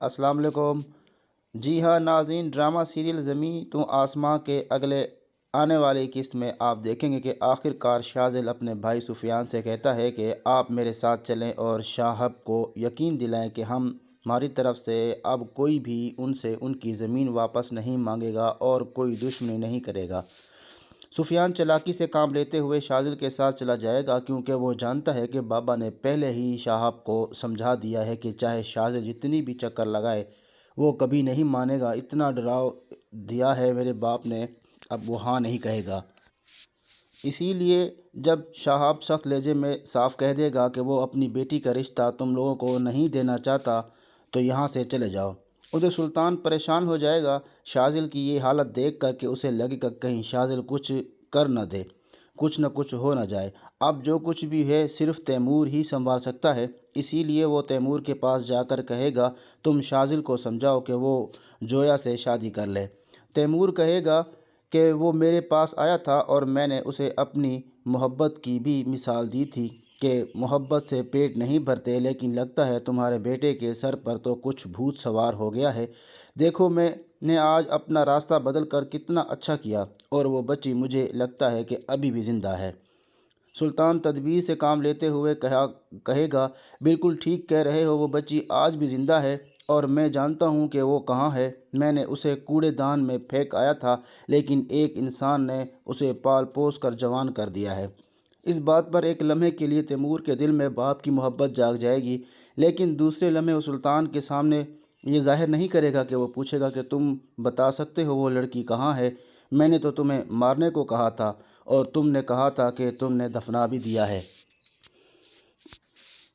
अस्सलाम वालेकुम। जी हाँ नाज़रीन, ड्रामा सीरियल ज़मीं तो आसमां के अगले आने वाली किस्त में आप देखेंगे कि आखिरकार शाज़िल अपने भाई सुफियान से कहता है कि आप मेरे साथ चलें और शाहब को यकीन दिलाएं कि हमारी तरफ से अब कोई भी उनसे उनकी ज़मीन वापस नहीं मांगेगा और कोई दुश्मनी नहीं करेगा। सुफियान चालाकी से काम लेते हुए शाज़िल के साथ चला जाएगा, क्योंकि वो जानता है कि बाबा ने पहले ही शाहब को समझा दिया है कि चाहे शाज़िल जितनी भी चक्कर लगाए वो कभी नहीं मानेगा। इतना डराव दिया है मेरे बाप ने, अब वो हाँ नहीं कहेगा। इसीलिए जब शाहब सख्त लहजे में साफ कह देगा कि वो अपनी बेटी का रिश्ता तुम लोगों को नहीं देना चाहता, तो यहाँ से चले जाओ। उधर सुल्तान परेशान हो जाएगा शाज़िल की ये हालत देख कर कि उसे लगेगा कहीं शाज़िल कुछ कर न दे, कुछ न कुछ हो न जाए। अब जो कुछ भी है सिर्फ तैमूर ही संभाल सकता है। इसीलिए वो तैमूर के पास जाकर कहेगा तुम शाज़िल को समझाओ कि वो जोया से शादी कर ले। तैमूर कहेगा कि वो मेरे पास आया था और मैंने उसे अपनी मोहब्बत की भी मिसाल दी थी कि मोहब्बत से पेट नहीं भरते, लेकिन लगता है तुम्हारे बेटे के सर पर तो कुछ भूत सवार हो गया है। देखो मैंने आज अपना रास्ता बदल कर कितना अच्छा किया और वो बच्ची मुझे लगता है कि अभी भी ज़िंदा है। सुल्तान तदबीर से काम लेते हुए कहेगा बिल्कुल ठीक कह रहे हो, वो बच्ची आज भी ज़िंदा है और मैं जानता हूँ कि वो कहाँ है। मैंने उसे कूड़ेदान में फेंक आया था, लेकिन एक इंसान ने उसे पाल पोस कर जवान कर दिया है। इस बात पर एक लम्हे के लिए तैमूर के दिल में बाप की मोहब्बत जाग जाएगी, लेकिन दूसरे लम्हे वो सुल्तान के सामने ये जाहिर नहीं करेगा कि वो पूछेगा कि तुम बता सकते हो वो लड़की कहाँ है। मैंने तो तुम्हें मारने को कहा था और तुमने कहा था कि तुमने दफना भी दिया है।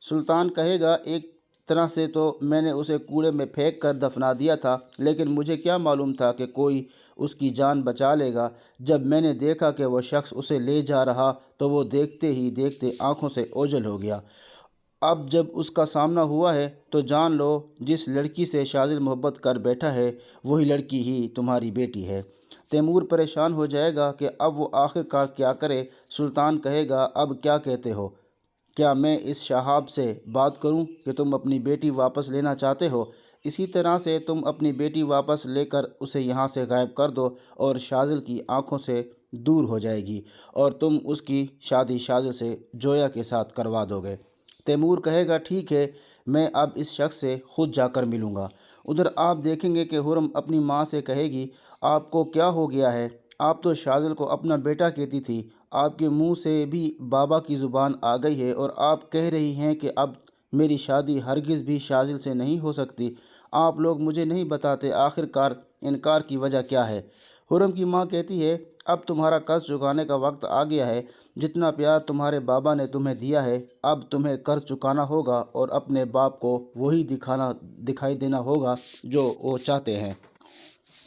सुल्तान कहेगा एक तरह से तो मैंने उसे कूड़े में फेंक कर दफना दिया था, लेकिन मुझे क्या मालूम था कि कोई उसकी जान बचा लेगा। जब मैंने देखा कि वह शख्स उसे ले जा रहा तो वो देखते ही देखते आंखों से ओझल हो गया। अब जब उसका सामना हुआ है तो जान लो जिस लड़की से शाज़िल मोहब्बत कर बैठा है वही लड़की ही तुम्हारी बेटी है। तैमूर परेशान हो जाएगा कि अब वो आखिरकार क्या करे। सुल्तान कहेगा अब क्या कहते हो, क्या मैं इस शहाब से बात करूं कि तुम अपनी बेटी वापस लेना चाहते हो? इसी तरह से तुम अपनी बेटी वापस लेकर उसे यहाँ से गायब कर दो और शाज़िल की आंखों से दूर हो जाएगी और तुम उसकी शादी शाज़िल से जोया के साथ करवा दोगे। तैमूर कहेगा ठीक है, मैं अब इस शख्स से खुद जाकर मिलूँगा। उधर आप देखेंगे कि हुरम अपनी माँ से कहेगी आपको क्या हो गया है? आप तो शाज़िल को अपना बेटा कहती थी, आपके मुंह से भी बाबा की ज़ुबान आ गई है और आप कह रही हैं कि अब मेरी शादी हरगिज़ भी शाज़िल से नहीं हो सकती। आप लोग मुझे नहीं बताते आखिरकार इनकार की वजह क्या है। हुरम की माँ कहती है अब तुम्हारा कर्ज चुकाने का वक्त आ गया है। जितना प्यार तुम्हारे बाबा ने तुम्हें दिया है अब तुम्हें कर्ज चुकाना होगा और अपने बाप को वही दिखाई देना होगा जो वो चाहते हैं।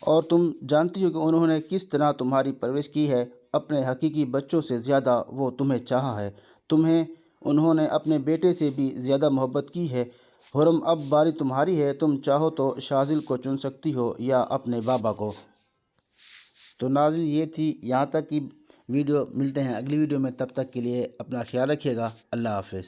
और तुम जानती हो कि उन्होंने किस तरह तुम्हारी परवरिश की है। अपने हकीकी बच्चों से ज़्यादा वो तुम्हें चाहा है। तुम्हें उन्होंने अपने बेटे से भी ज़्यादा मोहब्बत की है। हुरम अब बारी तुम्हारी है, तुम चाहो तो शाज़िल को चुन सकती हो या अपने बाबा को। तो नाज़रीन ये थी यहाँ तक की वीडियो। मिलते हैं अगली वीडियो में, तब तक के लिए अपना ख्याल रखिएगा। अल्लाह हाफ़िज़।